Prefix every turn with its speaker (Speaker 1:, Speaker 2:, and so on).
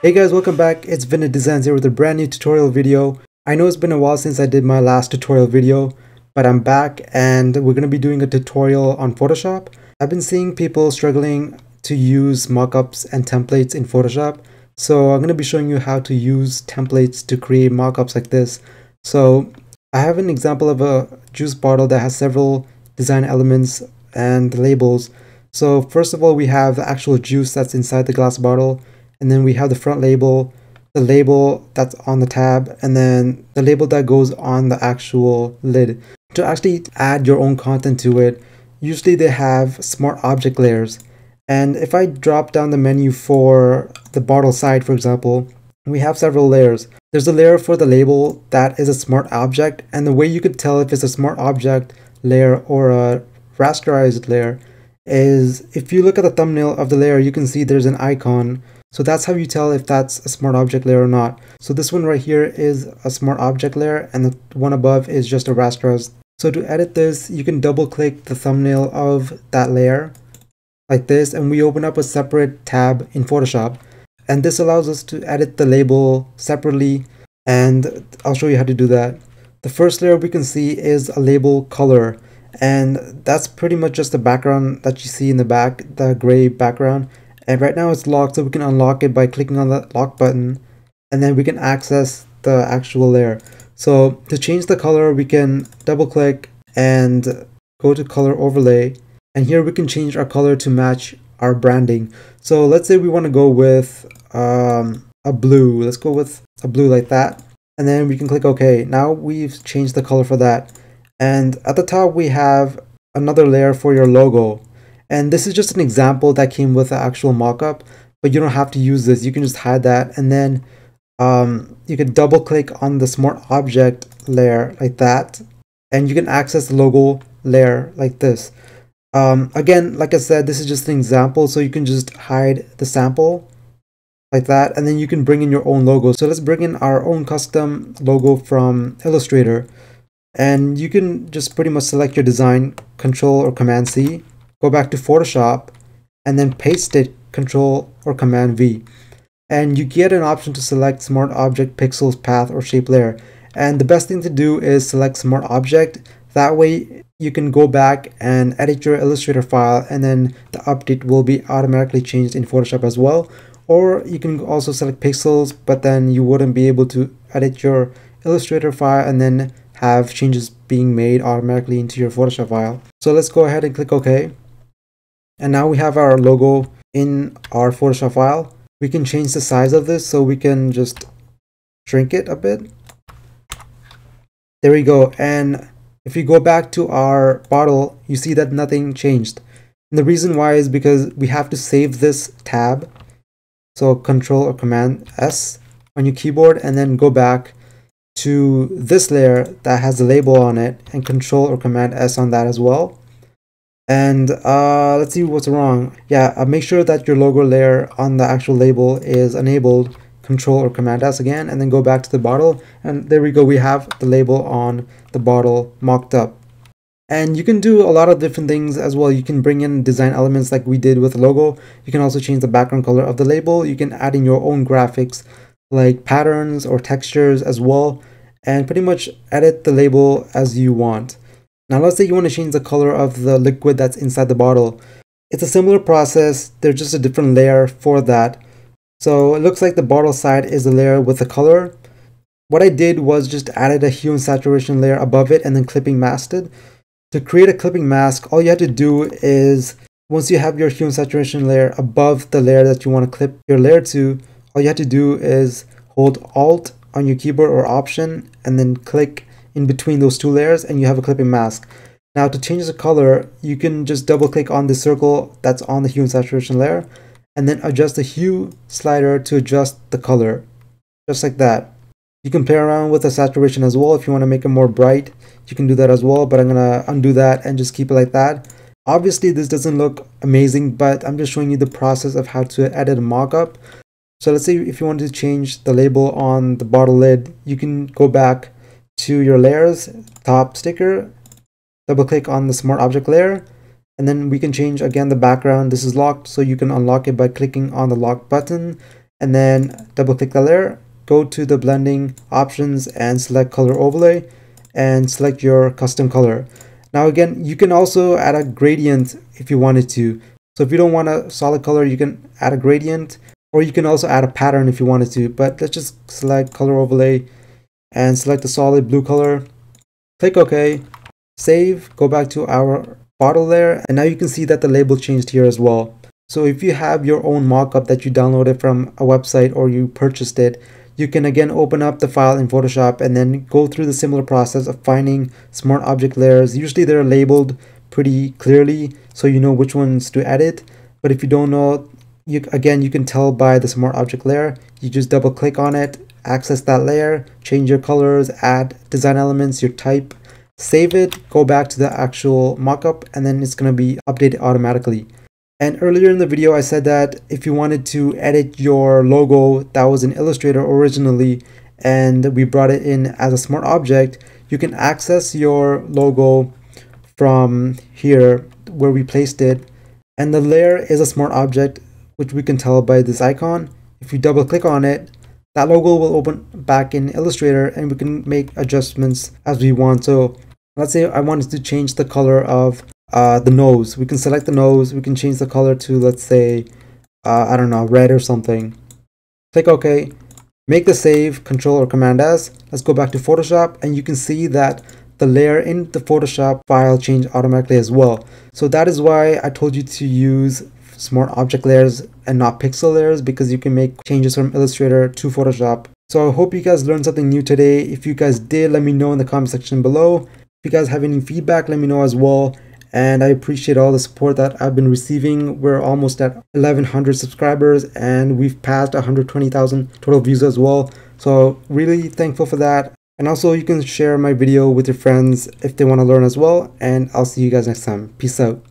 Speaker 1: Hey guys, welcome back. It's VinitDesigns here with a brand new tutorial video. I know it's been a while since I did my last tutorial video, but I'm back and we're going to be doing a tutorial on Photoshop. I've been seeing people struggling to use mockups and templates in Photoshop, so I'm going to be showing you how to use templates to create mockups like this. So I have an example of a juice bottle that has several design elements and labels. So first of all, we have the actual juice that's inside the glass bottle. And then we have the front label, the label that's on the tab, and then the label that goes on the actual lid. To actually add your own content to it, usually they have smart object layers. And if I drop down the menu for the bottle side, for example, we have several layers. There's a layer for the label that is a smart object, and the way you could tell if it's a smart object layer or a rasterized layer is if you look at the thumbnail of the layer, you can see there's an icon. So that's how you tell if that's a smart object layer or not. So this one right here is a smart object layer and the one above is just a rasterized. So to edit this, you can double click the thumbnail of that layer like this, and we open up a separate tab in Photoshop. And this allows us to edit the label separately, and I'll show you how to do that. The first layer we can see is a label color, and that's pretty much just the background that you see in the back, the gray background. And right now it's locked, so we can unlock it by clicking on the lock button, and then we can access the actual layer. So to change the color, we can double click and go to color overlay, and here we can change our color to match our branding. So let's say we want to go with a blue. Let's go with a blue like that, and then we can click OK. Now we've changed the color for that, and at the top we have another layer for your logo. And this is just an example that came with the actual mockup, but you don't have to use this. You can just hide that, and then you can double click on the smart object layer like that, and you can access the logo layer like this. Again, like I said, this is just an example, so you can just hide the sample like that, and then you can bring in your own logo. So let's bring in our own custom logo from Illustrator, and you can just pretty much select your design, Control or Command C. Go back to Photoshop and then paste it, Control or Command V. And you get an option to select Smart Object, Pixels, Path, or Shape Layer. And the best thing to do is select Smart Object. That way you can go back and edit your Illustrator file, and then the update will be automatically changed in Photoshop as well. Or you can also select Pixels, but then you wouldn't be able to edit your Illustrator file and then have changes being made automatically into your Photoshop file. So let's go ahead and click OK. And now we have our logo in our Photoshop file. We can change the size of this, so we can just shrink it a bit. There we go. And if we go back to our bottle, you see that nothing changed. And the reason why is because we have to save this tab. So Control or Command S on your keyboard, and then go back to this layer that has the label on it, and Control or Command S on that as well. And let's see what's wrong. Yeah, make sure that your logo layer on the actual label is enabled. Control or Command S again, and then go back to the bottle, and there we go, we have the label on the bottle mocked up. And you can do a lot of different things as well. You can bring in design elements like we did with the logo. You can also change the background color of the label. You can add in your own graphics like patterns or textures as well, and pretty much edit the label as you want. Now let's say you want to change the color of the liquid that's inside the bottle. It's a similar process, there's just a different layer for that. So it looks like the bottle side is the layer with the color. What I did was just added a hue and saturation layer above it and then clipping masked it. To create a clipping mask, all you have to do is, once you have your hue and saturation layer above the layer that you want to clip your layer to, all you have to do is hold Alt on your keyboard or Option and then click in between those two layers, and you have a clipping mask. Now to change the color, you can just double click on the circle that's on the hue and saturation layer, and then adjust the hue slider to adjust the color, just like that. You can play around with the saturation as well. If you want to make it more bright, you can do that as well, but I'm gonna undo that and just keep it like that. Obviously this doesn't look amazing, but I'm just showing you the process of how to edit a mockup. So let's say if you want to change the label on the bottle lid, you can go back to your layers, top sticker, double click on the smart object layer, and then we can change again the background. This is locked, so you can unlock it by clicking on the lock button, and then double click the layer, go to the blending options and select color overlay and select your custom color. Now again, you can also add a gradient if you wanted to. So if you don't want a solid color, you can add a gradient, or you can also add a pattern if you wanted to. But let's just select color overlay and select the solid blue color. Click OK, save, go back to our bottle layer, and now you can see that the label changed here as well. So if you have your own mockup that you downloaded from a website or you purchased it, you can again open up the file in Photoshop and then go through the similar process of finding smart object layers. Usually they're labeled pretty clearly so you know which ones to edit. But if you don't know, you can tell by the smart object layer. You just double click on it, access that layer, change your colors, add design elements, your type, save it, go back to the actual mockup, and then it's going to be updated automatically. And earlier in the video, I said that if you wanted to edit your logo that was in Illustrator originally, and we brought it in as a smart object, you can access your logo from here where we placed it. And the layer is a smart object, which we can tell by this icon. If you double click on it, that logo will open back in Illustrator and we can make adjustments as we want. So let's say I wanted to change the color of the nose. We can select the nose, we can change the color to, let's say, I don't know, red or something. Click OK, make the save, Control or Command S. Let's go back to Photoshop and you can see that the layer in the Photoshop file changed automatically as well. So that is why I told you to use smart object layers and not pixel layers, because you can make changes from Illustrator to Photoshop. So I hope you guys learned something new today. If you guys did, let me know in the comment section below. If you guys have any feedback, let me know as well. And I appreciate all the support that I've been receiving. We're almost at 1,100 subscribers and we've passed 120,000 total views as well. So really thankful for that. And also you can share my video with your friends if they want to learn as well. And I'll see you guys next time. Peace out.